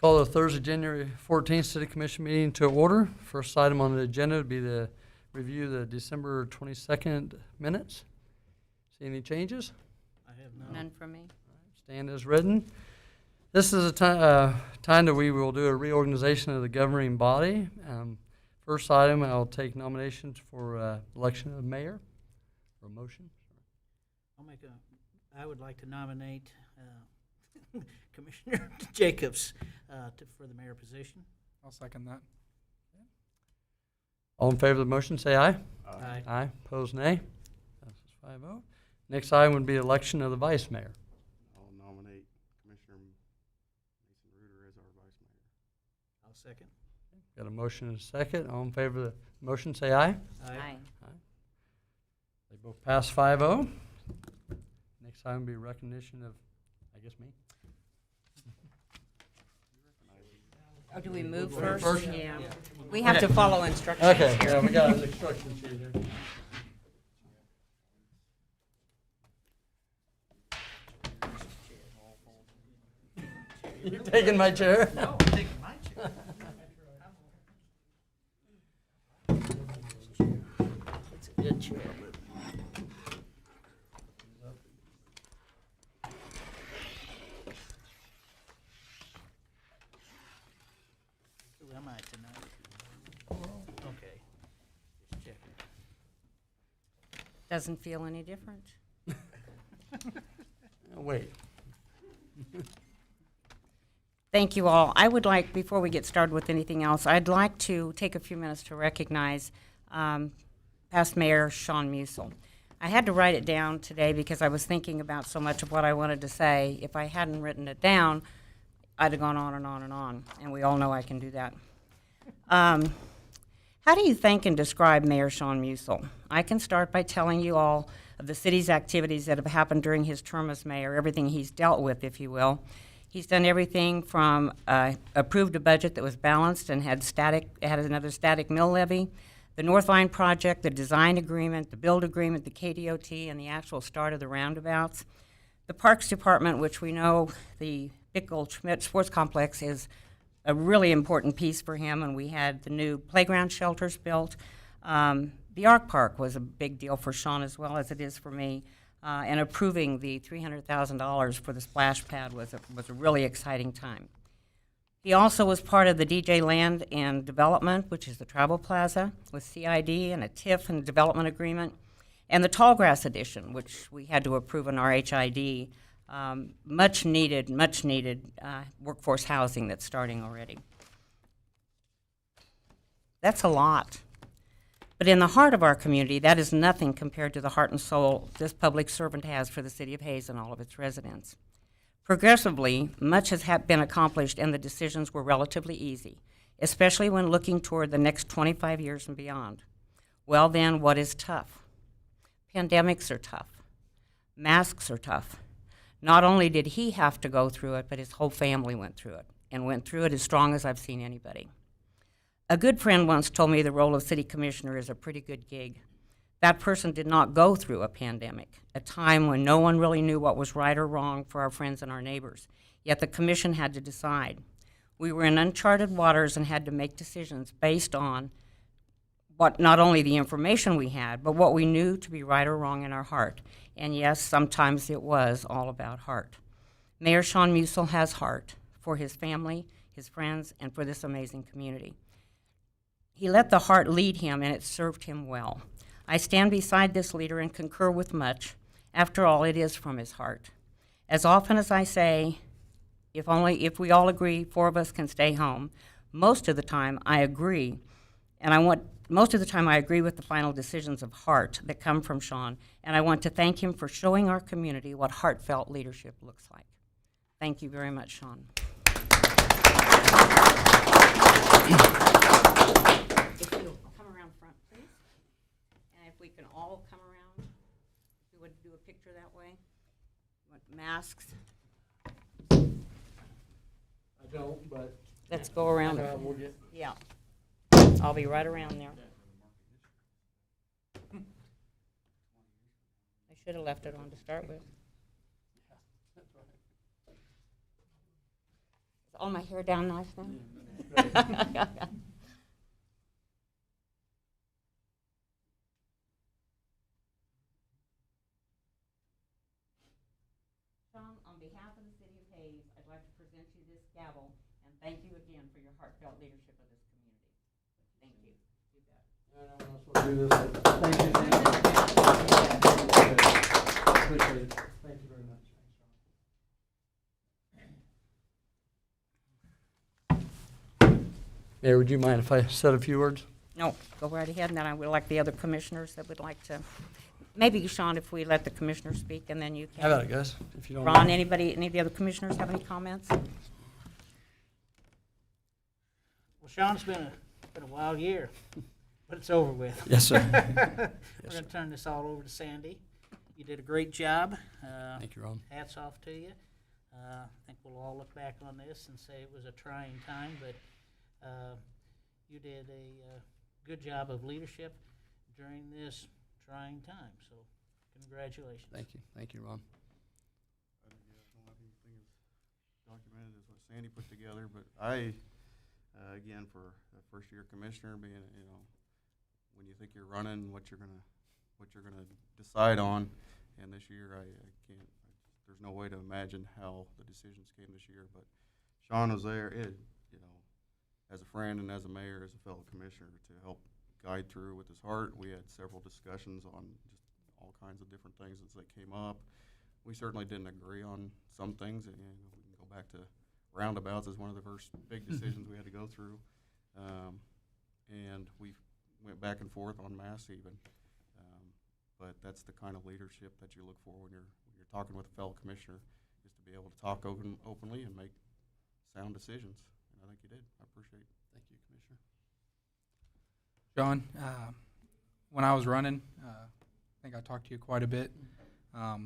Call the Thursday, January 14th City Commission meeting to order. First item on the agenda would be the review of the December 22nd minutes. See any changes? I have None from me. Stand as written. This is a time that we will do a reorganization of the governing body. First item, I'll take nominations for election of mayor or motion. I would like to nominate Commissioner Jacobs for the mayor position. I'll second that. All in favor of the motion, say aye. Aye. Aye. Opposed, nay. Passes 5-0. Next item would be election of the vice mayor. I'll nominate Commissioner Mason Reuter as our vice mayor. I'll second. Got a motion and a second. All in favor of the motion, say aye. Aye. They both pass 5-0. Next item would be recognition of, I guess, me. Oh, do we move first? Yeah. Yeah. We have to follow instructions Okay, here. yeah, we got an instruction sheet here. You taking my chair? No, I'm taking my chair. It's a good chair. Who am I tonight? Okay. Just checking. Doesn't feel any different. Oh, wait. Thank you all. I would like, before we get started with anything else, I'd like to take a few minutes to recognize past Mayor Sean Musil. I had to write it down today because I was thinking about so much of what I wanted to say. If I hadn't written it down, I'd have gone on and on and on, and we all know I can do that. How do you thank and describe Mayor Sean Musil? I can start by telling you all of the city's activities that have happened during his term as mayor, everything he's dealt with, if you will. He's done everything from approved a budget that was balanced and had another static mill levy, the North Line project, the design agreement, the build agreement, the KDOT, and the actual start of the roundabouts. The Parks Department, which we know the Big Gold Schmidt Sports Complex is a really important piece for him, and we had the new playground shelters built. The Arc Park was a big deal for Sean as well as it is for me. And approving the $300,000 for the splash pad was a really exciting time. He also was part of the DJ Land and Development, which is the Travel Plaza, with CID and a TIF and development agreement, and the Tallgrass Edition, which we had to approve in our HID. Much needed workforce housing that's starting already. That's a lot. But in the heart of our community, that is nothing compared to the heart and soul this public servant has for the city of Hayes and all of its residents. Progressively, much has been accomplished and the decisions were relatively easy, especially when looking toward the next 25 years and beyond. Well then, what is tough? Pandemics are tough. Masks are tough. Not only did he have to go through it, but his whole family went through it, and went through it as strong as I've seen anybody. A good friend once told me the role of city commissioner is a pretty good gig. That person did not go through a pandemic, a time when no one really knew what was right or wrong for our friends and our neighbors, yet the commission had to decide. We were in uncharted waters and had to make decisions based on what not only the information we had, but what we knew to be right or wrong in our heart. And yes, sometimes it was all about heart. Mayor Sean Musil has heart for his family, his friends, and for this amazing community. He let the heart lead him, and it served him well. I stand beside this leader and concur with much. After all, it is from his heart. As often as I say, if we all agree, 4 of us can stay home, most of the time I agree, and most of the time I agree with the final decisions of heart that come from Sean, and I want to thank him for showing our community what heartfelt leadership looks like. Thank you very much, Sean. If you'll come around front, please. And if we can all come around, we would do a picture that way. You want masks? I don't, but Let's go around. we'll get. Yeah. I'll be right around there. I should have left it on to start with. all my hair down nice now? Sean, on behalf of the city of Hayes, I'd like to present you this gavel and thank you again for your heartfelt leadership of this community. Thank you. You bet. Thank you, Dan. Appreciate it. Thank you very much. Mayor, would you mind if I said a few words? No, go right ahead, and then I would like the other commissioners that would like to, maybe Sean, if we let the commissioners speak, and then you can. How about it, guys? If you don't Ron, mind. any of the other commissioners have any comments? Well, Sean, it's been a wild year, but it's over with. Yes, sir. We're gonna turn this all over to Sandy. You did a great job. Thank you, Ron. Hats off to you. I think we'll all look back on this and say it was a trying time, but you did a good job of leadership during this trying time. So, congratulations. Thank you. Thank you, Ron. I don't have anything as documented as what Sandy put together, but I, again, for a first-year commissioner, being, when you think you're running, what you're gonna decide on, and this year I can't. There's no way to imagine how the decisions came this year, but Sean was there. As a friend and as a mayor, as a fellow commissioner, to help guide through with his heart. We had several discussions on just all kinds of different things as they came up. We certainly didn't agree on some things, and we can go back to roundabouts as one of the first big decisions we had to go through. And we went back and forth on mass even. But that's the kind of leadership that you look for when you're talking with a fellow commissioner, is to be able to talk openly and make sound decisions. And I think you did. I appreciate it. Thank you, Commissioner. John, when I was running, I think I talked to you quite a bit. I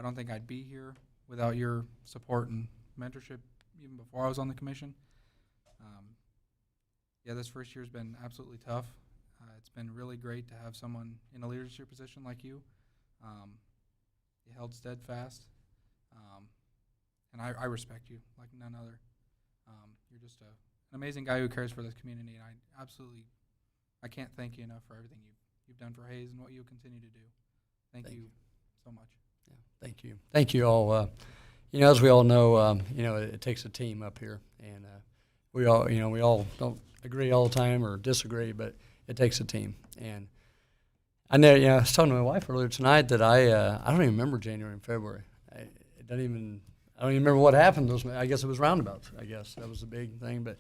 don't think I'd be here without your support and mentorship even before I was on the commission. Yeah, this first year's been absolutely tough. It's been really great to have someone in a leadership position like you. You held steadfast, and I respect you like none other. You're just an amazing guy who cares for this community, and I can't thank you enough for everything you've done for Hayes and what you'll continue to do. Thank you so much. Yeah, thank you. Thank you all. As we all know, it takes a team up here, and we all don't agree all the time or disagree, but it takes a team. And I know, I was telling my wife earlier tonight that I don't even remember January and February. I don't even remember what happened. I guess it was roundabouts. I guess that was the big thing. But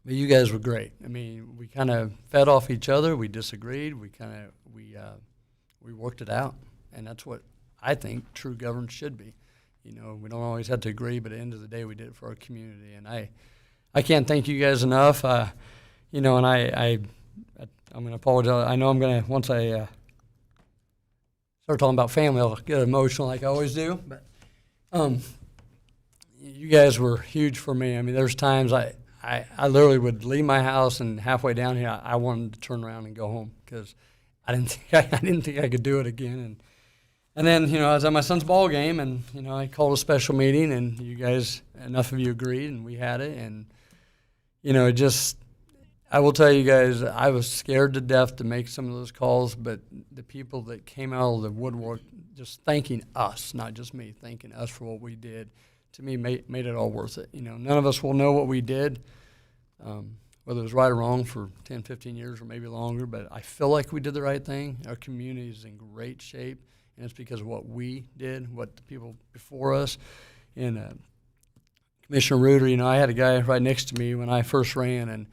you guys were great. I mean, we kind of fed off each other. We disagreed. We worked it out, and that's what I think true governance should be. We don't always have to agree, but at the end of the day, we did it for our community. And I can't thank you guys enough. And I'm going to apologize. I know I'm going to, once I start talking about family, I'll get emotional like I always do. But you guys were huge for me. I mean, there's times I literally would leave my house, and halfway down here, I wanted to turn around and go home because I didn't think I could do it again. And then, I was at my son's ball game, and, I called a special meeting, and you guys, enough of you agreed, and we had it. And, I will tell you guys, I was scared to death to make some of those calls, but the people that came out of the woodwork just thanking us, not just me, thanking us for what we did, to me made it all worth it. None of us will know what we did, whether it was right or wrong for 10, 15 years or maybe longer, but I feel like we did the right thing. Our community is in great shape, and it's because of what we did, what the people before us. And Commissioner Reuter, I had a guy right next to me when I first ran, and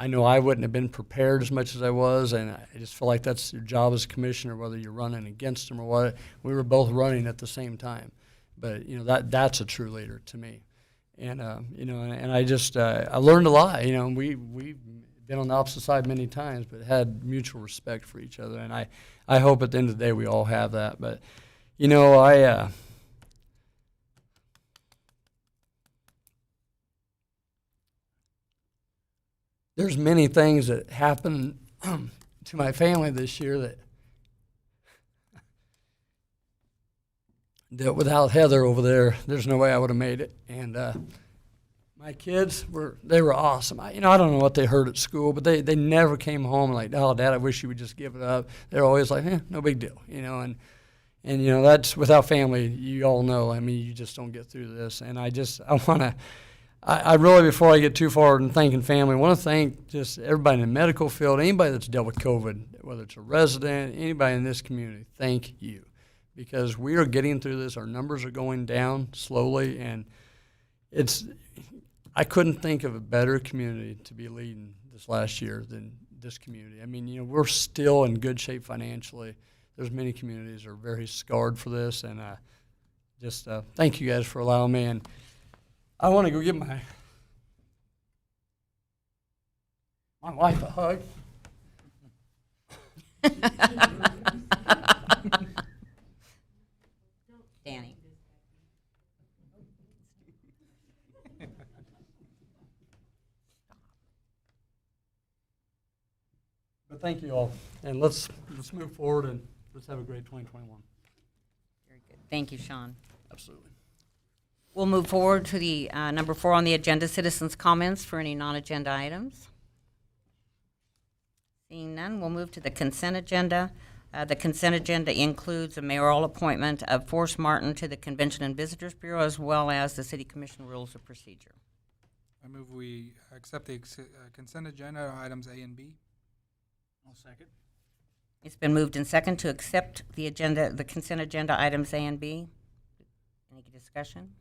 I know I wouldn't have been prepared as much as I was, and I just feel like that's your job as commissioner, whether you're running against them or what. We were both running at the same time, but that's a true leader to me. And and I just I learned a lot. We've been on the opposite side many times, but had mutual respect for each other, and I hope at the end of the day we all have that. But there's many things that happened to my family this year that that without Heather over there, there's no way I would have made it. And my kids they were awesome. I don't know what they heard at school, but they never came home like, oh, Dad, I wish you would just give it up. They're always like, no big deal, and that's without family. You all know. I mean, you just don't get through this. And I really, before I get too far in thanking family, want to thank just everybody in the medical field, anybody that's dealt with COVID, whether it's a resident, anybody in this community. Thank you, because we are getting through this. Our numbers are going down slowly, and I couldn't think of a better community to be leading this last year than this community. I mean, we're still in good shape financially. There's many communities that are very scarred for this, and just thank you guys for allowing me. And I want to go give my wife a hug. Danny. But thank you all, and let's move forward and let's have a great 2021. Very good. Thank you, Sean. Absolutely. We'll move forward to the number 4 on the agenda, citizens' comments for any non-agenda items. Seeing none, we'll move to the consent agenda. The consent agenda includes a mayoral appointment of Forrest Martin to the Convention and Visitors Bureau, as well as the City Commission rules of procedure. I move we accept the consent agenda items A and B. I'll second. It's been moved and second to accept the consent agenda items A and B. Any discussion?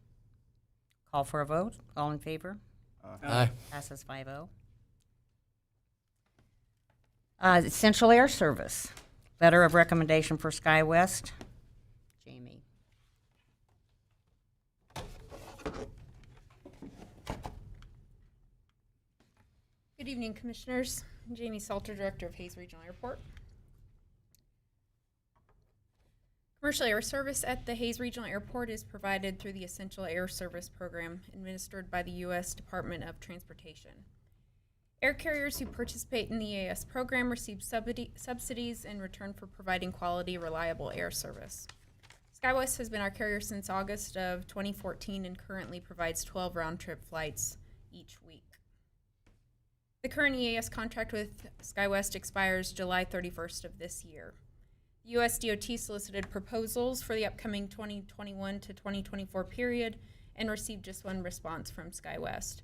Call for a vote. All in favor? Aye. Passes 5-0. Central Air Service. Letter of recommendation for SkyWest. Jamie. Good evening, Commissioners. I'm Jamie Salter, Director of Hayes Regional Airport. Commercial air service at the Hayes Regional Airport is provided through the Essential Air Service Program administered by the U.S. Department of Transportation. Air carriers who participate in the EAS program receive subsidies in return for providing quality, reliable air service. SkyWest has been our carrier since August of 2014 and currently provides 12 round-trip flights each week. The current EAS contract with SkyWest expires July 31st of this year. The U.S. DOT solicited proposals for the upcoming 2021 to 2024 period and received just one response from SkyWest.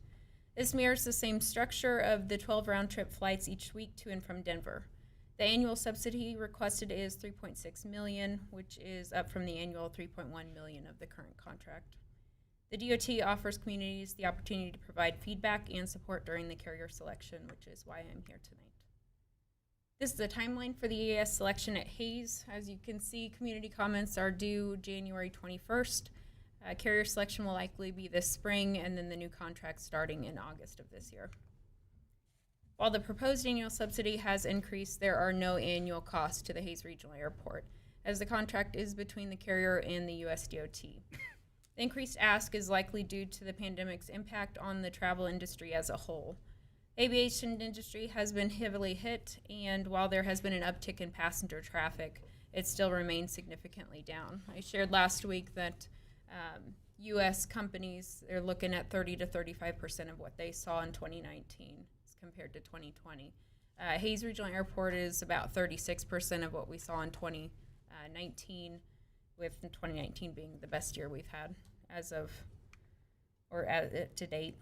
This mirrors the same structure of the 12 round-trip flights each week to and from Denver. The annual subsidy requested is $3.6 million, which is up from the annual $3.1 million of the current contract. The DOT offers communities the opportunity to provide feedback and support during the carrier selection, which is why I'm here tonight. This is the timeline for the EAS selection at Hayes. As you can see, community comments are due January 21st. Carrier selection will likely be this spring, and then the new contract starting in August of this year. While the proposed annual subsidy has increased, there are no annual costs to the Hayes Regional Airport, as the contract is between the carrier and the U.S. DOT. The increased ask is likely due to the pandemic's impact on the travel industry as a whole. The aviation industry has been heavily hit, and while there has been an uptick in passenger traffic, it still remains significantly down. I shared last week that U.S. companies, they're looking at 30 to 35% of what they saw in 2019 as compared to 2020. Hayes Regional Airport is about 36% of what we saw in 2019, with 2019 being the best year we've had to date.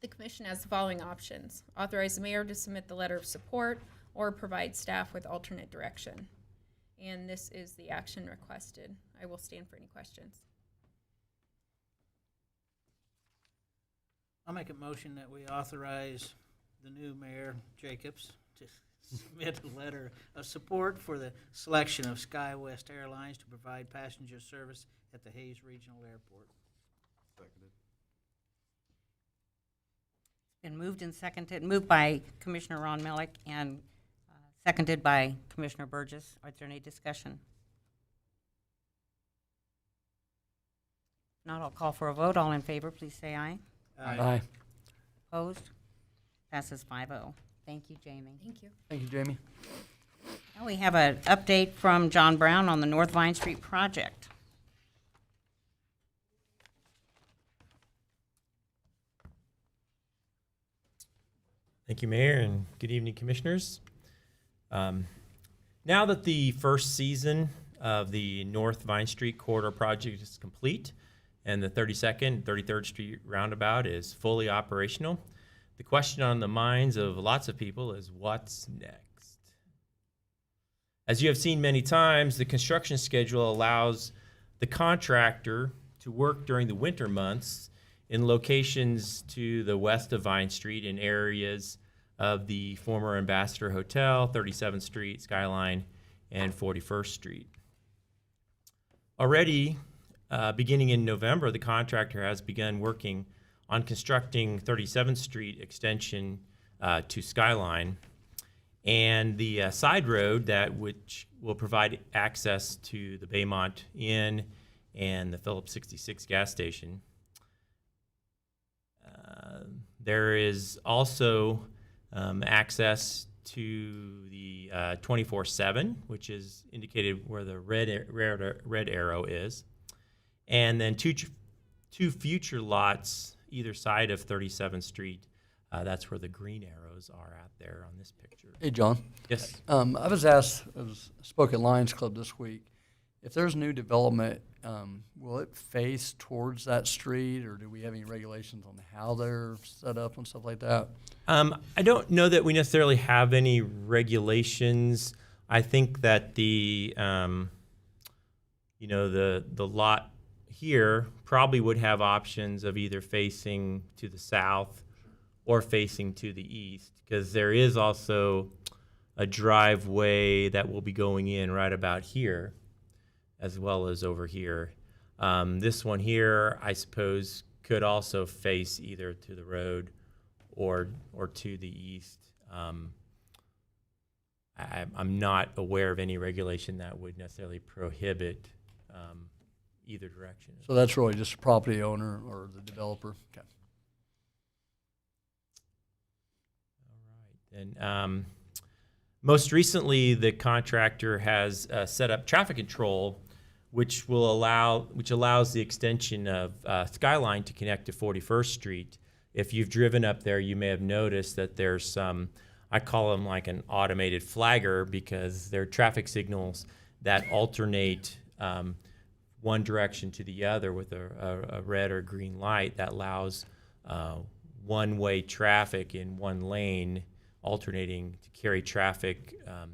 The Commission has the following options: authorize the mayor to submit the letter of support or provide staff with alternate direction. And this is the action requested. I will stand for any questions. I'll make a motion that we authorize the new mayor, Jacobs, to submit a letter of support for the selection of SkyWest Airlines to provide passenger service at the Hayes Regional Airport. Seconded. Been moved and seconded, moved by Commissioner Ron Melick and seconded by Commissioner Burgess. Is there any discussion? If not, I'll call for a vote. All in favor, please say aye. Aye. Opposed? Passes 5-0. Thank you, Jamie. Thank you. Thank you, Jamie. Now we have an update from John Brown on the North Vine Street project. Thank you, Mayor, and good evening, Commissioners. Now that the first season of the North Vine Street Corridor project is complete and the 32nd, 33rd Street roundabout is fully operational, the question on the minds of lots of people is what's next? As you have seen many times, the construction schedule allows the contractor to work during the winter months in locations to the west of Vine Street in areas of the former Ambassador Hotel, 37th Street, Skyline, and 41st Street. Already, beginning in November, the contractor has begun working on constructing 37th Street extension to Skyline and the side road which will provide access to the Baymont Inn and the Phillips 66 gas station. There is also access to the 24/7, which is indicated where the red arrow is, and then two future lots either side of 37th Street. That's where the green arrows are at there on this picture. Hey, John. Yes. I was asked, spoke at Lions Club this week, if there's new development, will it face towards that street, or do we have any regulations on how they're set up and stuff like that? I don't know that we necessarily have any regulations. I think that the lot here probably would have options of either facing to the south or facing to the east, because there is also a driveway that will be going in right about here, as well as over here. This one here, I suppose, could also face either to the road or to the east. I'm not aware of any regulation that would necessarily prohibit either direction. So that's really just the property owner or the developer. Okay. All right. And most recently, the contractor has set up traffic control, which allows the extension of Skyline to connect to 41st Street. If you've driven up there, you may have noticed that there's some, I call them like an automated flagger, because they're traffic signals that alternate one direction to the other with a red or green light that allows one-way traffic in one lane, alternating to carry traffic, I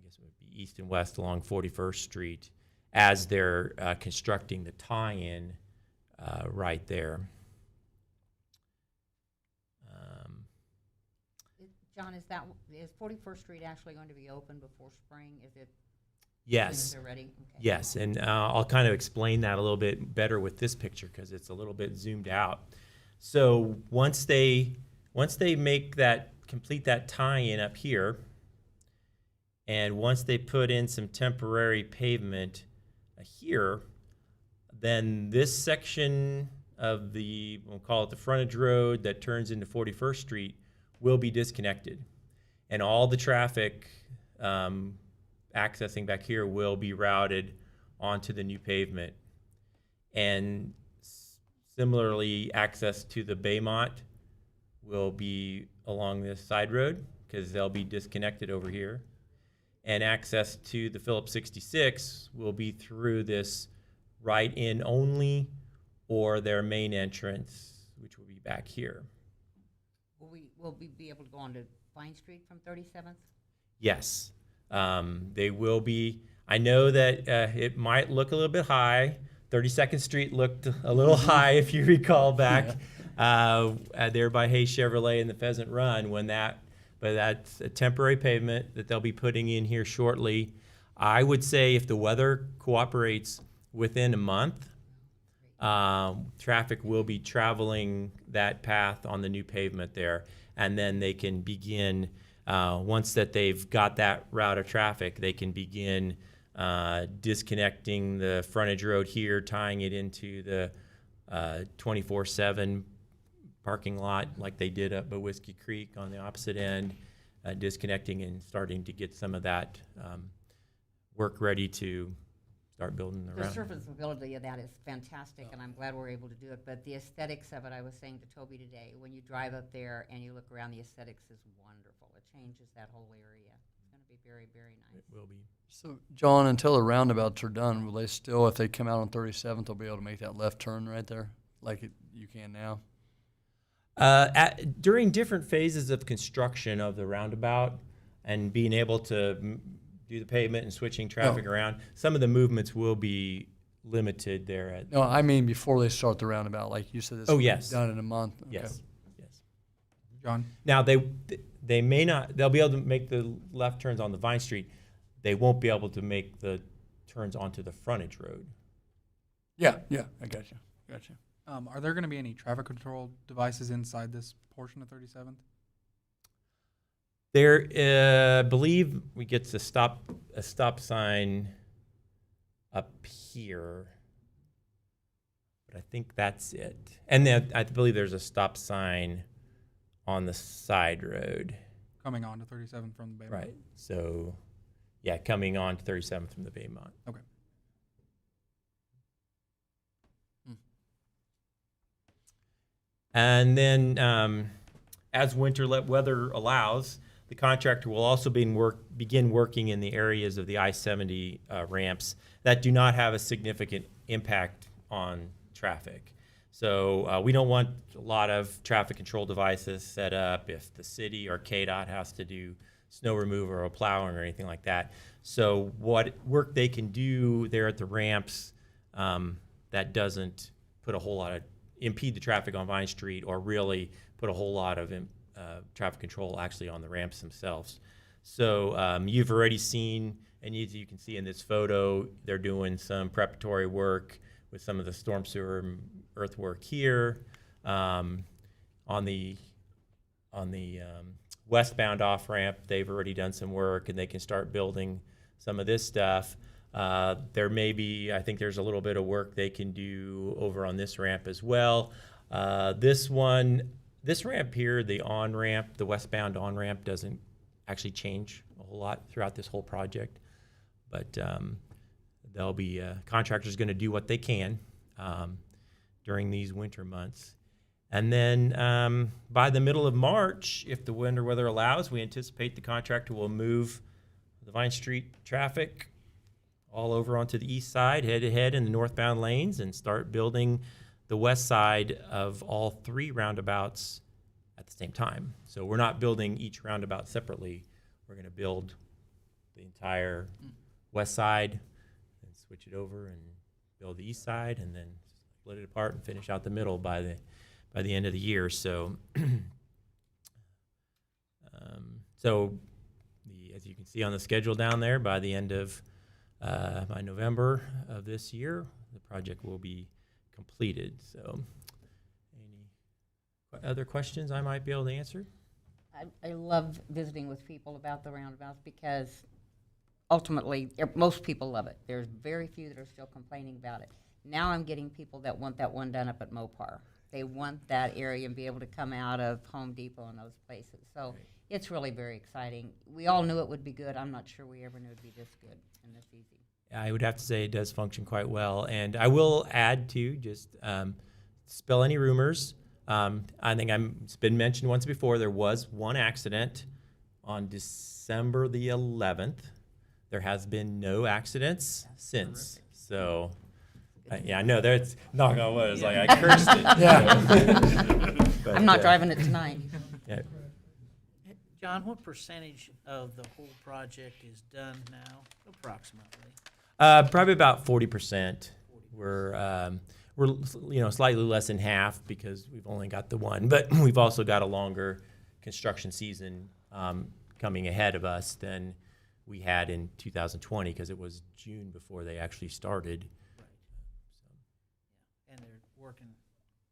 guess it would be east and west along 41st Street, as they're constructing the tie-in right there. John, is 41st Street actually going to be open before spring? Is it? Yes. As soon as they're ready? Okay. Yes, and I'll kind of explain that a little bit better with this picture because it's a little bit zoomed out. So once they complete that tie-in up here, and once they put in some temporary pavement here, then this section of we'll call it the frontage road that turns into 41st Street, will be disconnected. And all the traffic accessing back here will be routed onto the new pavement. And similarly, access to the Baymont will be along this side road, because they'll be disconnected over here. And access to the Phillips 66 will be through this right-in only, or their main entrance, which will be back here. Will we be able to go on to Vine Street from 37th? Yes, they will be. I know that it might look a little bit high. 32nd Street looked a little high, if you recall back there by Hayes Chevrolet and the Pheasant Run, but that's a temporary pavement that they'll be putting in here shortly. I would say if the weather cooperates, within a month, traffic will be traveling that path on the new pavement there. And then they can begin, once that they've got that route of traffic, they can begin disconnecting the frontage road here, tying it into the 24/7 parking lot like they did up by Whiskey Creek on the opposite end, disconnecting and starting to get some of that work ready to start building the The round. serviceability of that is fantastic, and I'm glad we're able to do it. But the aesthetics of it, I was saying to Toby today, when you drive up there and you look around, the aesthetics is wonderful. It changes that whole area. It's going to be very, very nice. It will be. So, John, until the roundabouts are done, will they still, if they come out on 37th, they'll be able to make that left turn right there, like you can now? During different phases of construction of the roundabout and being able to do the pavement and switching traffic around, some of the movements will be limited there. At No, I mean before they start the roundabout, like you said, this Oh, will be yes. done in a month. Okay. Yes, yes. John? Now they may not. They'll be able to make the left turns on the Vine Street. They won't be able to make the turns onto the frontage road. Yeah, I got you. Are there going to be any traffic control devices inside this portion of 37th? There, I believe we get a stop sign up here, but I think that's it. And then I believe there's a stop sign on the side road. Coming on to 37th from the Baymont? Right. So, yeah, coming on to 37th from the Baymont. Okay. And then, as winter weather allows, the contractor will also begin working in the areas of the I-70 ramps that do not have a significant impact on traffic. So we don't want a lot of traffic control devices set up if the city or KDOT has to do snow removal or plowing or anything like that. So what work they can do there at the ramps that doesn't put a whole lot of impede the traffic on Vine Street or really put a whole lot of traffic control actually on the ramps themselves. So you've already seen, and you can see in this photo, they're doing some preparatory work with some of the storm sewer and earthwork here. On the westbound off ramp, they've already done some work, and they can start building some of this stuff. There may be, I think there's a little bit of work they can do over on this ramp as well. This ramp here, the on-ramp, the westbound on-ramp doesn't actually change a whole lot throughout this whole project. But there'll be contractors going to do what they can during these winter months. And then by the middle of March, if the winter weather allows, we anticipate the contractor will move the Vine Street traffic all over onto the east side, head-to-head in the northbound lanes, and start building the west side of all three roundabouts at the same time. So we're not building each roundabout separately. We're going to build the entire west side, and switch it over and build the east side, and then split it apart and finish out the middle by the end of the year. So, as you can see on the schedule down there, by the end of by November of this year, the project will be completed. So, any other questions I might be able to answer? I love visiting with people about the roundabouts because ultimately, most people love it. There's very few that are still complaining about it. Now I'm getting people that want that one done up at Mopar. They want that area and be able to come out of Home Depot and those places. So Right. It's really very exciting. We all knew it would be good. I'm not sure we ever knew it would be this good and this easy. I would have to say it does function quite well. And I will add to just spell any rumors. I think it's been mentioned once before. There was one accident on December the 11th. There has been no accidents since. So, yeah, I know that's knock on wood. It's like I cursed it. Yeah. But, I'm not driving it tonight. Yeah. John, what percentage of the whole project is done now, approximately? Probably about 40%. We're slightly less than half because we've only got the one, but we've also got a longer construction season coming ahead of us than we had in 2020 because it was June before they actually started. Right. And they're working,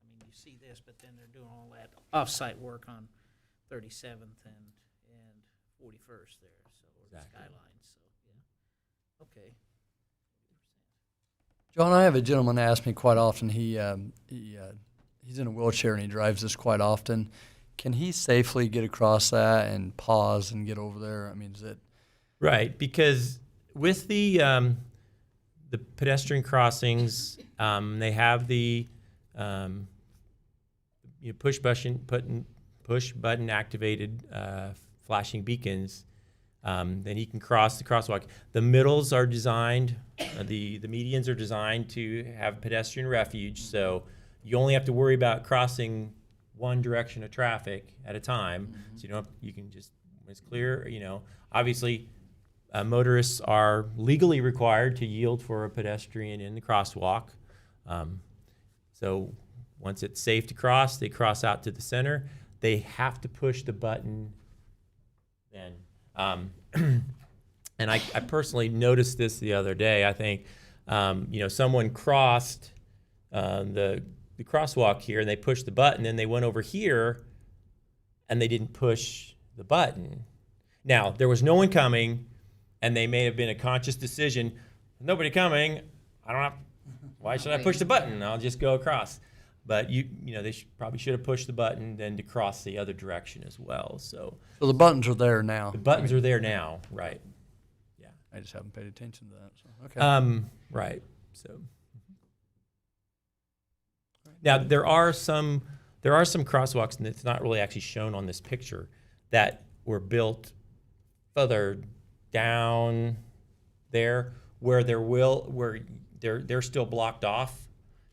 I mean, you see this, but then they're doing all that off-site work on 37th and 41st there, so, or the Exactly. Skyline, so, yeah. Okay. John, I have a gentleman ask me quite often. He's in a wheelchair and he drives this quite often. Can he safely get across that and pause and get over there? I mean, is it? Right, because with the the pedestrian crossings, they have the push button activated flashing beacons. Then he can cross the crosswalk. The middles are designed, the medians are designed to have pedestrian refuge, so you only have to worry about crossing one direction of traffic at a time. So you can just, when it's clear, obviously motorists are legally required to yield for a pedestrian in the crosswalk. So once it's safe to cross, they cross out to the center. They have to push the button then. And I personally noticed this the other day. I think, someone crossed the crosswalk here and they pushed the button, and they went over here and they didn't push the button. Now, there was no one coming, and they may have been a conscious decision. Nobody coming. Why should I push the button? I'll just go across. But they probably should have pushed the button then to cross the other direction as well. So the buttons are there now. the buttons are there now, right? Yeah. I just haven't paid attention to that. So, okay. Right. So now there are some crosswalks, and it's not really actually shown on this picture, that were built further down there where they're still blocked off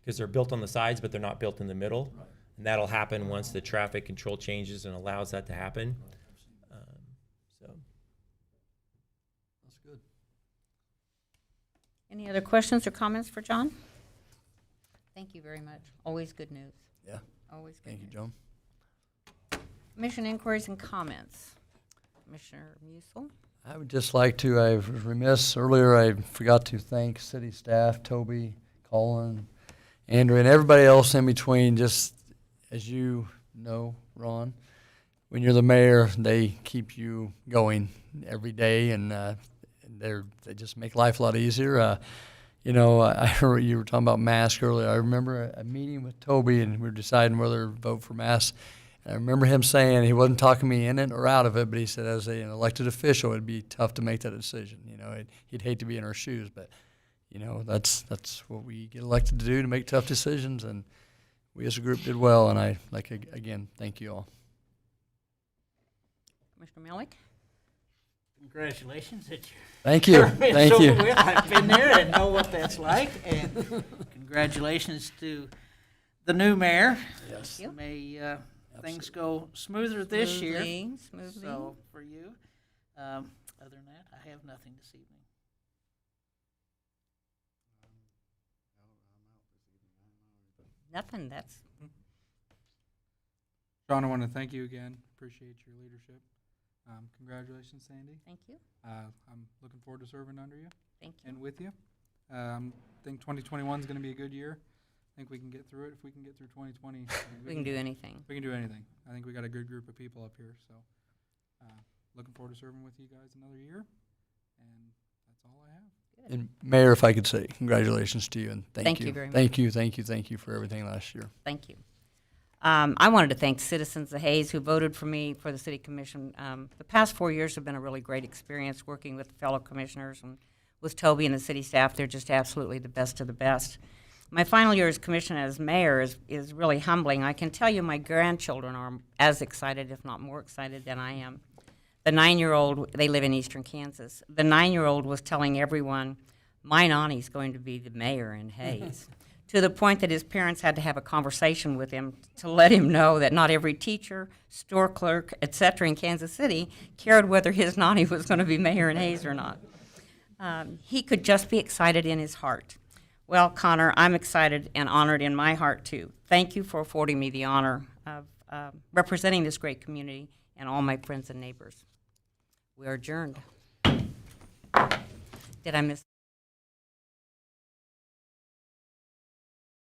because they're built on the sides, but they're not built in the middle. Right. And that'll happen once the traffic control changes and allows that to happen. So that's good. Any other questions or comments for John? Thank you very much. Always good news. Yeah. Always good Thank you, news. John. Commission inquiries and comments. Commissioner Musil. I would just like to, I was remiss earlier, I forgot to thank city staff, Toby, Colin, Andrew, and everybody else in between. Just as you know, Ron, when you're the mayor, they keep you going every day, and they just make life a lot easier. I heard you were talking about masks earlier. I remember a meeting with Toby, and we were deciding whether to vote for masks. And I remember him saying, he wasn't talking me in it or out of it, but he said as an elected official, it'd be tough to make that decision. He'd hate to be in our shoes, but that's what we get elected to do, to make tough decisions, and we as a group did well. And I again thank you all. Commissioner Malik. Congratulations that Thank you. Thank you. I've been there and know what that's like, and congratulations to the new mayor. Yes. May things go smoother this year. Smoothly. So for you, other than that, I have nothing this evening. Nothing. That's John, I want to thank you again. Appreciate your leadership. Congratulations, Sandy. thank you. I'm looking forward to serving under you Thank you. and with you. I think 2021 is going to be a good year. I think we can get through it. If we can get through 2020, We can do anything. we can do anything. I think we got a good group of people up here. So looking forward to serving with you guys another year. And that's all I have. And Mayor, if I could say congratulations to you, and thank you. Thank you very much. Thank you for everything last year. Thank you. I wanted to thank citizens of Hayes who voted for me for the city commission. The past 4 years have been a really great experience working with fellow commissioners and with Toby and the city staff. They're just absolutely the best of the best. My final year as commissioner as mayor is really humbling. I can tell you my grandchildren are as excited, if not more excited, than I am. The 9-year-old, they live in eastern Kansas. The 9-year-old was telling everyone, my Nani's going to be the mayor in Hayes. To the point that his parents had to have a conversation with him to let him know that not every teacher, store clerk, etc. in Kansas City cared whether his Nani was going to be mayor in Hayes or not. He could just be excited in his heart. Well, Connor, I'm excited and honored in my heart, too. Thank you for affording me the honor of representing this great community and all my friends and neighbors. We are adjourned. Did I miss?